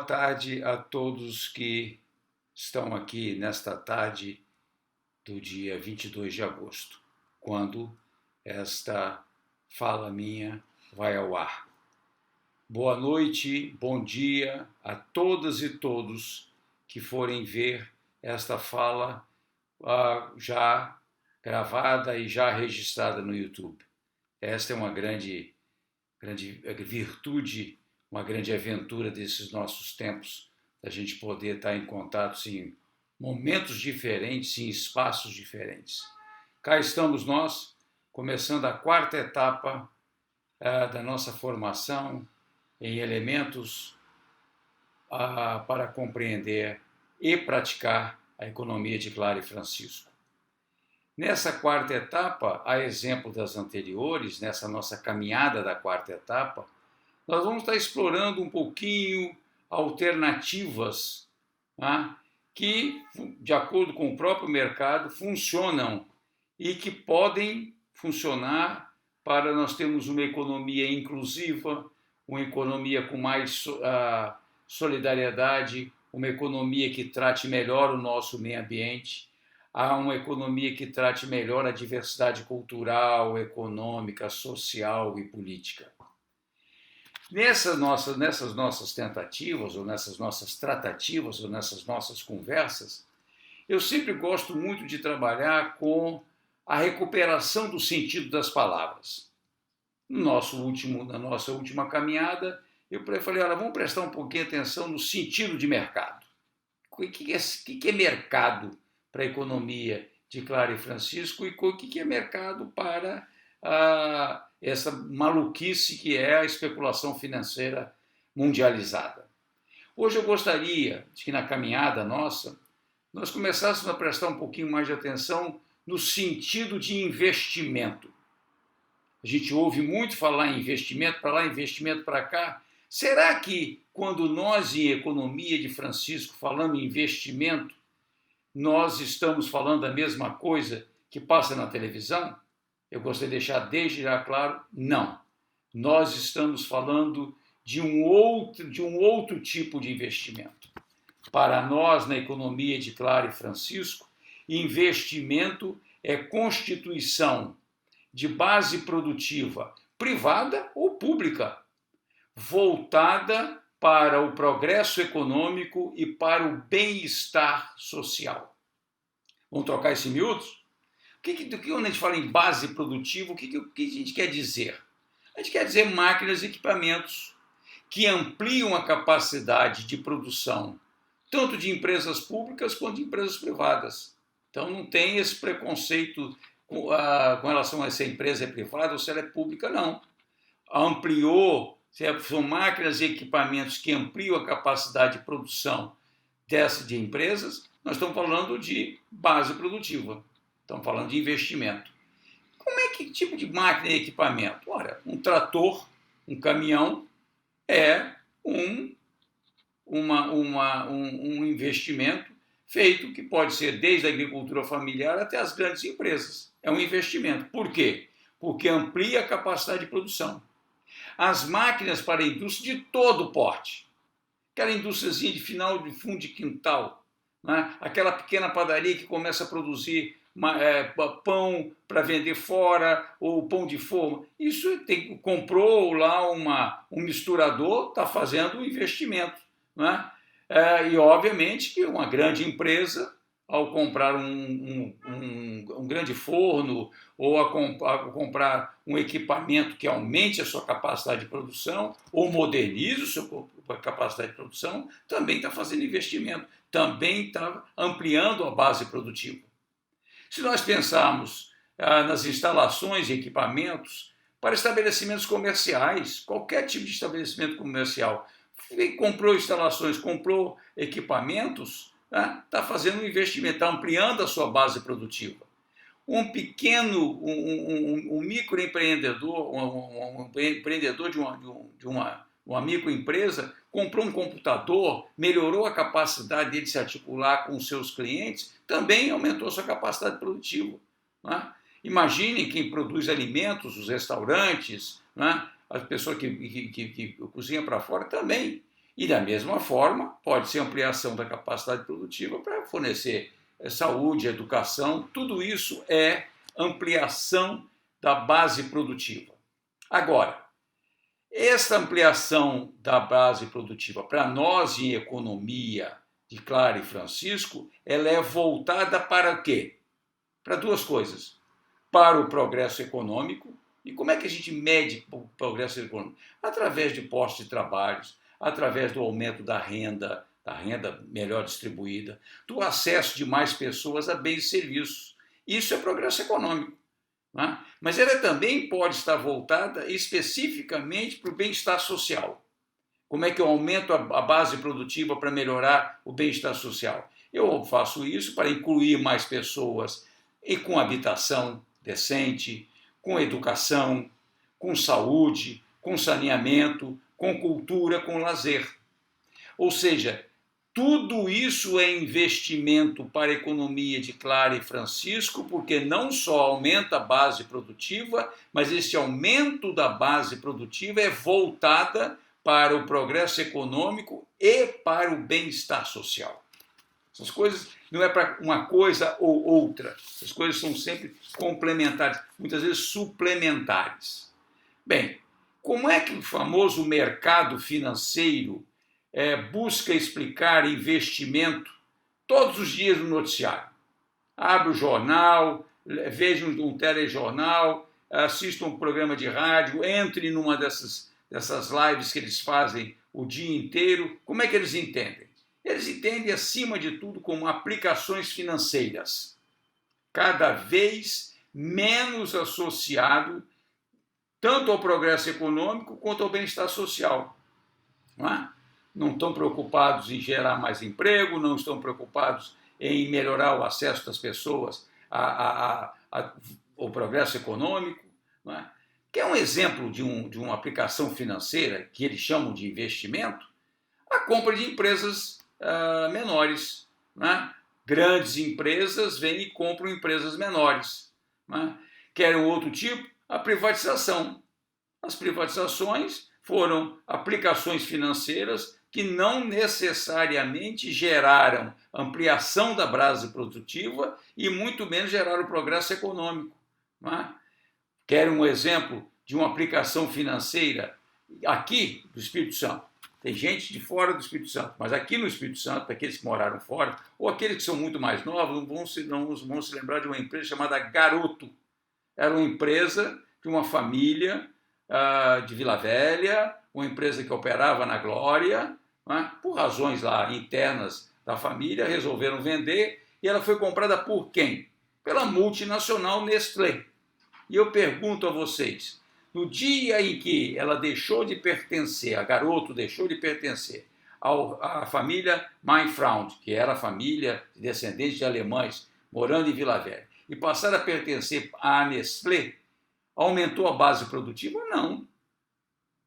tarde a todos que estão aqui nesta tarde do dia 22 de agosto, quando esta fala minha vai ao ar. Boa noite, bom dia a todas e todos que forem ver esta fala já gravada e já registrada no YouTube. Esta é uma grande virtude, uma grande aventura desses nossos tempos, da gente poder estar em contato em momentos diferentes, em espaços diferentes. Cá estamos nós, começando a quarta etapa da nossa formação em elementos para compreender e praticar a economia de Clara e Francisco. Nessa quarta etapa, a exemplo das anteriores, nessa nossa caminhada da quarta etapa, nós vamos estar explorando um pouquinho alternativas que, de acordo com o próprio mercado, funcionam e que podem funcionar para nós termos uma economia inclusiva, uma economia com mais solidariedade, uma economia que trate melhor o nosso meio ambiente, uma economia que trate melhor a diversidade cultural, econômica, social e política. Nessas nossas tentativas, ou nessas nossas tratativas, ou nessas nossas conversas, eu sempre gosto muito de trabalhar com a recuperação do sentido das palavras. Na nossa última caminhada, eu falei, olha, vamos prestar um pouquinho de atenção no sentido de mercado. O que é mercado para a economia de Clara e Francisco e o que é mercado para essa maluquice que é a especulação financeira mundializada. Hoje eu gostaria de que na caminhada nossa nós começássemos a prestar um pouquinho mais de atenção no sentido de investimento. A gente ouve muito falar em investimento para lá, investimento para cá. Será que quando nós em economia de Francisco falamos em investimento, nós estamos falando a mesma coisa que passa na televisão? Eu gostaria de deixar desde já claro, não. Nós estamos falando de um outro tipo de investimento. Para nós, na economia de Clara e Francisco, investimento é constituição de base produtiva privada ou pública, voltada para o progresso econômico e para o bem-estar social. Vamos trocar esse miúdos? Quando a gente fala em base produtiva, o que a gente quer dizer? A gente quer dizer máquinas e equipamentos que ampliam a capacidade de produção, tanto de empresas públicas quanto de empresas privadas. Então não tem esse preconceito com relação a se a empresa é privada ou se ela é pública, não. Ampliou, são máquinas e equipamentos que ampliam a capacidade de produção de empresas, nós estamos falando de base produtiva. Estamos falando de investimento. Que tipo de máquina e equipamento? Olha, um trator, um caminhão é um investimento feito que pode ser desde a agricultura familiar até as grandes empresas. É um investimento. Por quê? Porque amplia a capacidade de produção. As máquinas para a indústria de todo porte. Aquela indústriazinha de fundo de quintal, né? Aquela pequena padaria que começa a produzir pão para vender fora, ou pão de forma. Isso comprou lá um misturador, está fazendo um investimento. Né? E, obviamente, que uma grande empresa, ao comprar um grande forno ou a comprar um equipamento que aumente a sua capacidade de produção ou modernize a sua capacidade de produção, também está fazendo investimento, também está ampliando a base produtiva. Se nós pensarmos nas instalações e equipamentos para estabelecimentos comerciais, qualquer tipo de estabelecimento comercial, comprou instalações, comprou equipamentos, está fazendo um investimento, está ampliando a sua base produtiva. Um microempreendedor, um empreendedor de uma microempresa, comprou um computador, melhorou a capacidade dele de se articular com os seus clientes, também aumentou a sua capacidade produtiva. Né? Imaginem quem produz alimentos, os restaurantes, né? As pessoas que cozinham para fora também. E da mesma forma, pode ser ampliação da capacidade produtiva para fornecer saúde, educação, tudo isso é ampliação da base produtiva. Agora, esta ampliação da base produtiva para nós em economia de Clara e Francisco, ela é voltada para quê? Para duas coisas. Para o progresso econômico. E como é que a gente mede o progresso econômico? Através de postos de trabalho, através do aumento da renda melhor distribuída, do acesso de mais pessoas a bens e serviços. Isso é progresso econômico. Né? Mas ela também pode estar voltada especificamente para o bem-estar social. Como é que eu aumento a base produtiva para melhorar o bem-estar social? Eu faço isso para incluir mais pessoas e com habitação decente, com educação, com saúde, com saneamento, com cultura, com lazer. Ou seja, tudo isso é investimento para a economia de Clara e Francisco, porque não só aumenta a base produtiva, mas esse aumento da base produtiva é voltada para o progresso econômico e para o bem-estar social. Essas coisas não é para uma coisa ou outra, as coisas são sempre complementares, muitas vezes suplementares. Bem, como é que o famoso mercado financeiro busca explicar investimento todos os dias no noticiário? Abre o jornal, veja um telejornal, assista um programa de rádio, entre numa dessas lives que eles fazem o dia inteiro. Como é que eles entendem? Eles entendem, acima de tudo, como aplicações financeiras, cada vez menos associado tanto ao progresso econômico quanto ao bem-estar social. Não estão preocupados em gerar mais emprego, não estão preocupados em melhorar o acesso das pessoas ao progresso econômico. Quer um exemplo de uma aplicação financeira que eles chamam de investimento? A compra de empresas menores. Grandes empresas vêm e compram empresas menores. Querem outro tipo? A privatização. As privatizações foram aplicações financeiras que não necessariamente geraram ampliação da base produtiva e muito menos geraram progresso econômico. Quer um exemplo de uma aplicação financeira aqui do Espírito Santo? Tem gente de fora do Espírito Santo, mas aqui no Espírito Santo, aqueles que moraram fora, ou aqueles que são muito mais novos, não vão se lembrar de uma empresa chamada Garoto. Era uma empresa de uma família de Vila Velha, uma empresa que operava na Glória, por razões lá internas da família, resolveram vender, e ela foi comprada por quem? Pela multinacional Nestlé. E eu pergunto a vocês, no dia em que ela deixou de pertencer, a Garoto deixou de pertencer à família Mainfraund, que era a família de descendentes de alemães morando em Vila Velha, e passar a pertencer à Nestlé, aumentou a base produtiva? Não.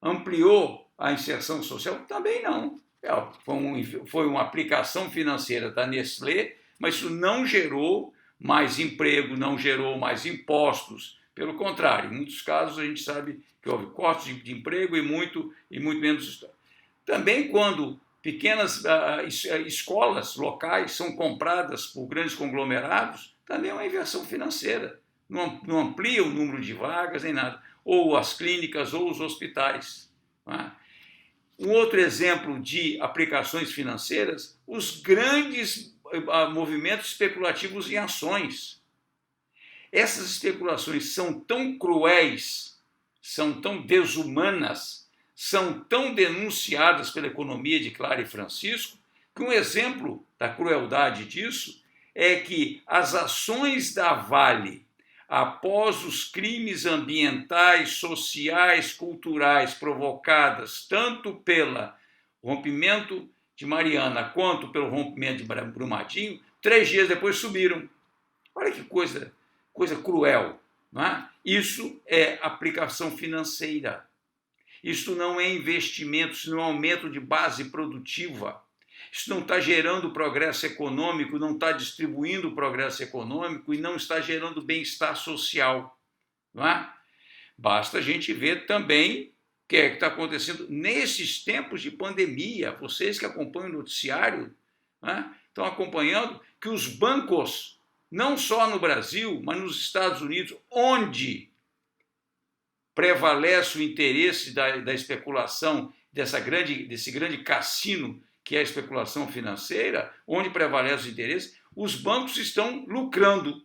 Ampliou a inserção social? Também não. Foi uma aplicação financeira da Nestlé, mas isso não gerou mais emprego, não gerou mais impostos. Pelo contrário, em muitos casos a gente sabe que houve cortes de emprego e muito menos. Também quando pequenas escolas locais são compradas por grandes conglomerados, também é uma inversão financeira. Não amplia o número de vagas nem nada. Ou as clínicas ou os hospitais. Um outro exemplo de aplicações financeiras, os grandes movimentos especulativos em ações. Essas especulações são tão cruéis, são tão desumanas, são tão denunciadas pela economia de Clara e Francisco, que um exemplo da crueldade disso é que as ações da Vale, após os crimes ambientais, sociais, culturais provocadas tanto pelo rompimento de Mariana quanto pelo rompimento de Brumadinho, 3 dias depois subiram. Olha que coisa cruel. Não é? Isso é aplicação financeira. Isso não é investimento, isso não é aumento de base produtiva. Isso não está gerando progresso econômico, não está distribuindo progresso econômico e não está gerando bem-estar social. Não é? Basta a gente ver também que é que está acontecendo nesses tempos de pandemia. Vocês que acompanham o noticiário, né, estão acompanhando que os bancos, não só no Brasil, mas nos Estados Unidos, onde prevalece o interesse da especulação, desse grande cassino que é a especulação financeira, onde prevalece o interesse, os bancos estão lucrando,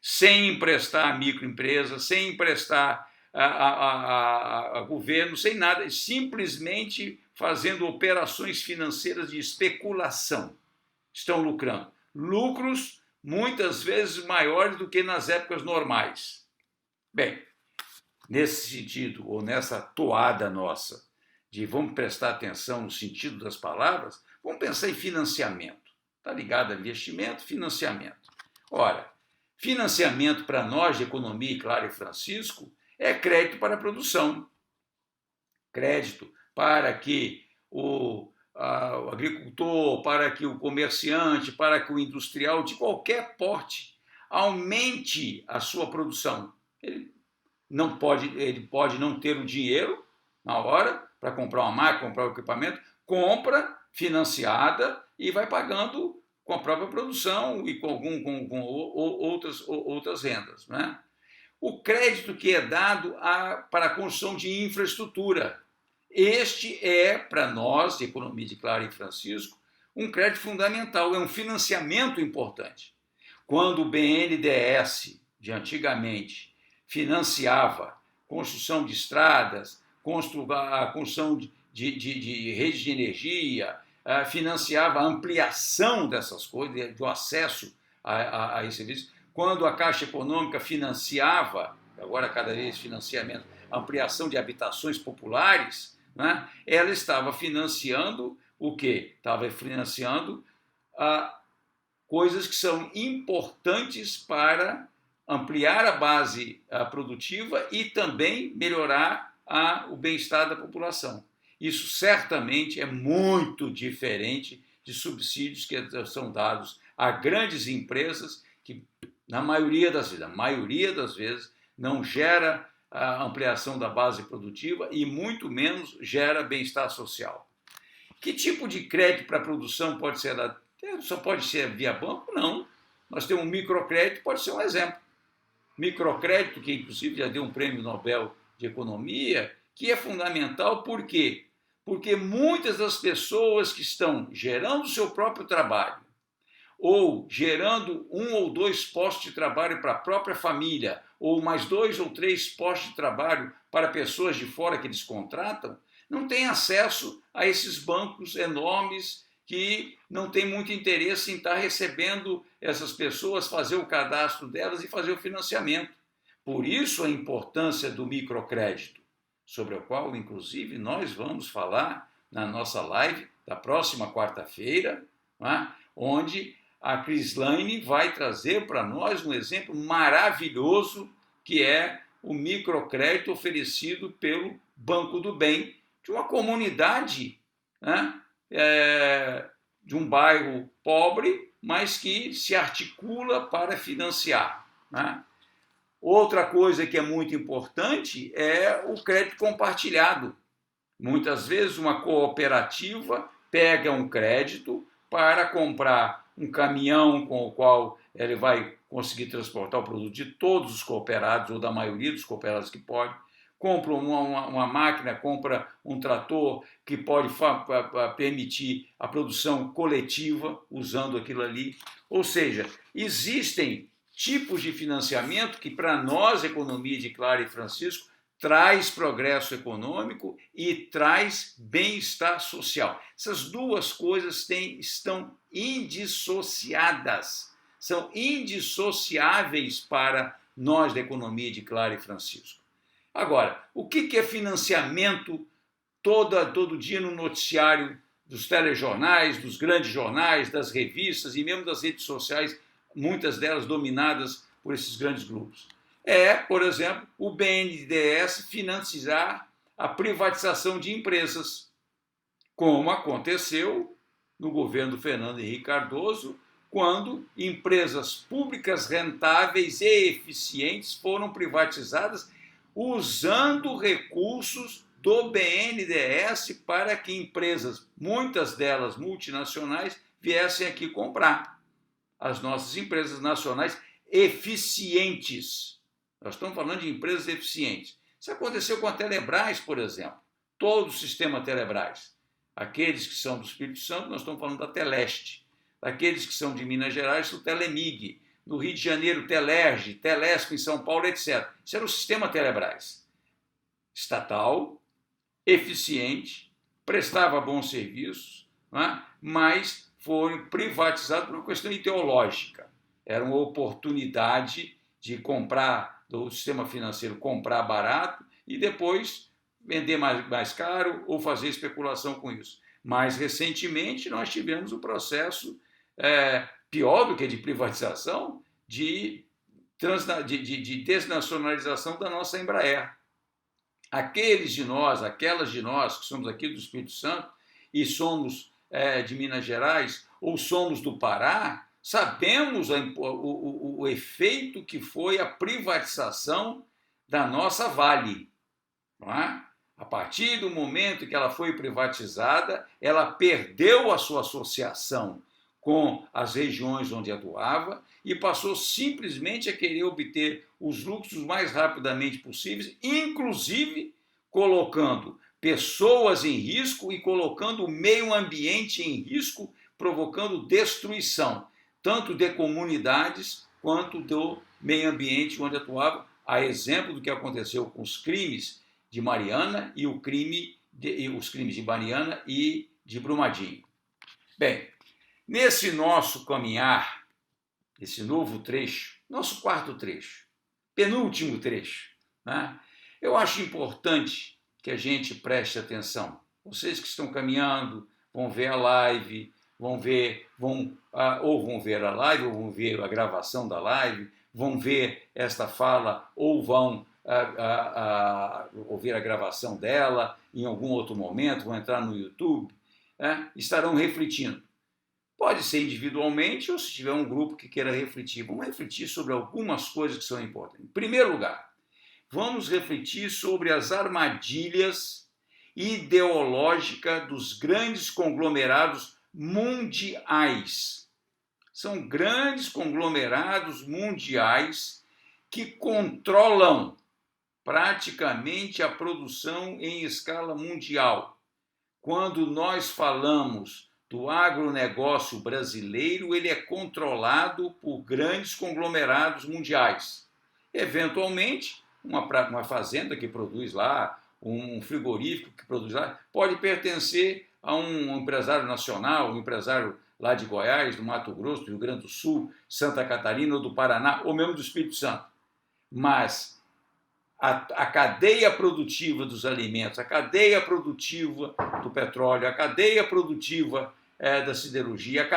sem emprestar a microempresa, sem emprestar a governo, sem nada, simplesmente fazendo operações financeiras de especulação. Estão lucrando. Lucros muitas vezes maiores do que nas épocas normais. Bem, nesse sentido, ou nessa toada nossa, de vamos prestar atenção no sentido das palavras, vamos pensar em financiamento. Está ligado a investimento, financiamento. Ora, financiamento para nós de economia, Clara e Francisco, é crédito para a produção. Crédito para que o agricultor, para que o comerciante, para que o industrial de qualquer porte aumente a sua produção. Ele pode não ter o dinheiro na hora para comprar uma máquina, comprar o equipamento, compra financiada e vai pagando com a própria produção e com outras rendas, né? O crédito que é dado para a construção de infraestrutura. Este é, para nós, de Economia de Clara e Francisco, um crédito fundamental, é um financiamento importante. Quando o BNDES, de antigamente, financiava construção de estradas, a construção de redes de energia, financiava a ampliação dessas coisas, do acesso a esse serviço. Quando a Caixa Econômica financiava, agora cada vez financiamento, ampliação de habitações populares, né, ela estava financiando o quê? Estava financiando coisas que são importantes para ampliar a base produtiva e também melhorar o bem-estar da população. Isso certamente é muito diferente de subsídios que são dados a grandes empresas que, na maioria das vezes, não gera a ampliação da base produtiva e muito menos gera bem-estar social. Que tipo de crédito para a produção pode ser dado? Só pode ser via banco? Não. Nós temos um microcrédito, pode ser um exemplo. Microcrédito, que inclusive já deu um prêmio Nobel de Economia, que é fundamental, por quê? Porque muitas das pessoas que estão gerando o seu próprio trabalho, ou gerando 1 ou 2 postos de trabalho para a própria família, ou mais 2 ou 3 postos de trabalho para pessoas de fora que eles contratam, não têm acesso a esses bancos enormes que não têm muito interesse em estar recebendo essas pessoas, fazer o cadastro delas e fazer o financiamento. Por isso a importância do microcrédito, sobre o qual, inclusive, nós vamos falar na nossa live da próxima quarta-feira, né, onde a Crislaine vai trazer para nós um exemplo maravilhoso que é o microcrédito oferecido pelo Banco do Bem, de uma comunidade, né, de um bairro pobre, mas que se articula para financiar, né? Outra coisa que é muito importante é o crédito compartilhado. Muitas vezes uma cooperativa pega um crédito para comprar um caminhão com o qual ele vai conseguir transportar o produto de todos os cooperados, ou da maioria dos cooperados que pode, compra uma máquina, compra um trator que pode permitir a produção coletiva usando aquilo ali. Ou seja, existem tipos de financiamento que, para nós, Economia de Clara e Francisco, traz progresso econômico e traz bem-estar social. Essas duas coisas estão indissociadas, são indissociáveis para nós da Economia de Clara e Francisco. Agora, o que é financiamento todo dia no noticiário dos telejornais, dos grandes jornais, das revistas e mesmo das redes sociais, muitas delas dominadas por esses grandes grupos? Por exemplo, o BNDES financiar a privatização de empresas, como aconteceu no governo do Fernando Henrique Cardoso, quando empresas públicas rentáveis e eficientes foram privatizadas usando recursos do BNDES para que empresas, muitas delas multinacionais, viessem aqui comprar. As nossas empresas nacionais eficientes. Nós estamos falando de empresas eficientes. Isso aconteceu com a Telebrás, por exemplo. Todo o sistema Telebrás. Aqueles que são do Espírito Santo, nós estamos falando da Teleste. Aqueles que são de Minas Gerais, o Telemig. No Rio de Janeiro, Telerge, Telesp em São Paulo, etc. Isso era o sistema Telebrás. Estatal, eficiente, prestava bons serviços, né? Mas foram privatizados por uma questão ideológica. Era uma oportunidade de comprar, do sistema financeiro comprar barato e depois vender mais caro ou fazer especulação com isso. Mais recentemente, nós tivemos um processo pior do que de privatização, de desnacionalização da nossa Embraer. Aquelas de nós que somos aqui do Espírito Santo e somos de Minas Gerais ou somos do Pará, sabemos o efeito que foi a privatização da nossa Vale. Não é? A partir do momento que ela foi privatizada, ela perdeu a sua associação com as regiões onde atuava e passou simplesmente a querer obter os lucros o mais rapidamente possíveis, inclusive colocando pessoas em risco e colocando o meio ambiente em risco, provocando destruição, tanto de comunidades quanto do meio ambiente onde atuava, a exemplo do que aconteceu com os crimes de Mariana e os crimes de Mariana e de Brumadinho. Bem, nesse nosso caminhar, esse novo trecho, nosso quarto trecho, penúltimo trecho, né? Eu acho importante que a gente preste atenção. Vocês que estão caminhando, vão ver a live, vão ver a live, ou vão ver a gravação da live, vão ver esta fala, ou vão ouvir a gravação dela em algum outro momento, vão entrar no YouTube, estarão refletindo. Pode ser individualmente ou se tiver um grupo que queira refletir. Vamos refletir sobre algumas coisas que são importantes. Em primeiro lugar, vamos refletir sobre as armadilhas ideológicas dos grandes conglomerados mundiais. São grandes conglomerados mundiais que controlam praticamente a produção em escala mundial. Quando nós falamos do agronegócio brasileiro, ele é controlado por grandes conglomerados mundiais. Eventualmente, uma fazenda que produz lá, um frigorífico que produz lá, pode pertencer a um empresário nacional, um empresário lá de Goiás, do Mato Grosso, do Rio Grande do Sul, Santa Catarina ou do Paraná, ou mesmo do Espírito Santo. Mas a cadeia produtiva dos alimentos, a cadeia produtiva do petróleo, a cadeia produtiva da siderurgia,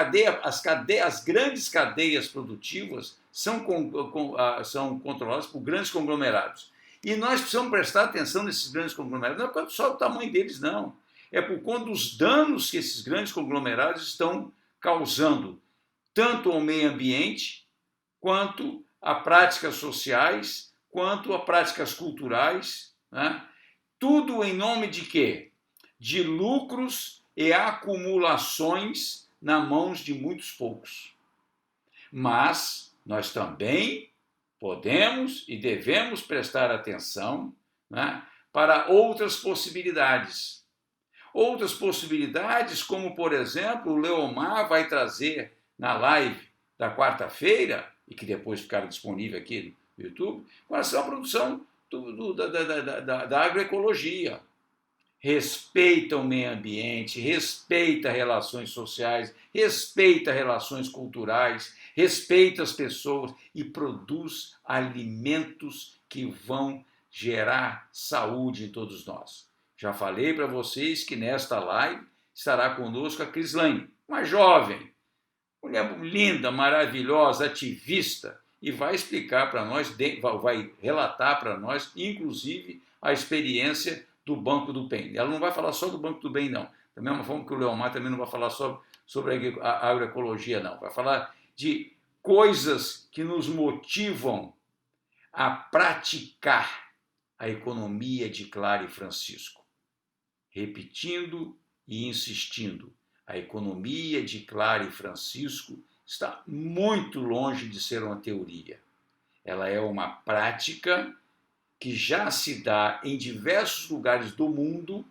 as grandes cadeias produtivas são controladas por grandes conglomerados. E nós precisamos prestar atenção nesses grandes conglomerados, não é só o tamanho deles, não. É por conta dos danos que esses grandes conglomerados estão causando, tanto ao meio ambiente, quanto a práticas sociais, quanto a práticas culturais, né? Tudo em nome de quê? De lucros e acumulações nas mãos de muitos poucos. Mas nós também podemos e devemos prestar atenção, né, para outras possibilidades. Outras possibilidades, como, por exemplo, o Leomar vai trazer na live da quarta-feira, e que depois ficará disponível aqui no YouTube, com relação à produção da agroecologia. Respeita o meio ambiente, respeita relações sociais, respeita relações culturais, respeita as pessoas e produz alimentos que vão gerar saúde em todos nós. Já falei para vocês que nesta live estará conosco a Crislaine, uma jovem, mulher linda, maravilhosa, ativista, e vai explicar para nós, vai relatar para nós, inclusive, a experiência do Banco do Bem. Ela não vai falar só do Banco do Bem, não. Da mesma forma que o Leomar também não vai falar só sobre a agroecologia, não. Vai falar de coisas que nos motivam a praticar a economia de Clara e Francisco. repetindo e insistindo. A economia de Clara e Francisco está muito longe de ser uma teoria. Ela é uma prática que já se dá em diversos lugares do mundo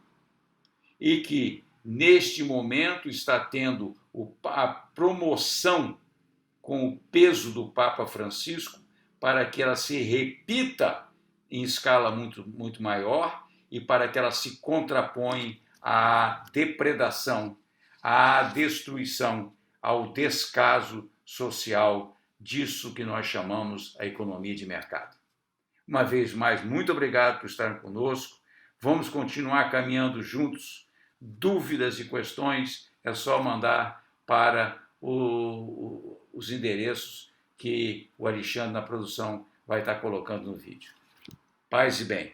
e que, neste momento, está tendo a promoção com o peso do Papa Francisco para que ela se repita em escala muito maior e para que ela se contrapõe à depredação, à destruição, ao descaso social disso que nós chamamos a economia de mercado. Uma vez mais, muito obrigado por estarem conosco. Vamos continuar caminhando juntos. Dúvidas e questões é só mandar para os endereços que o Alexandre na produção vai estar colocando no vídeo. Paz e bem.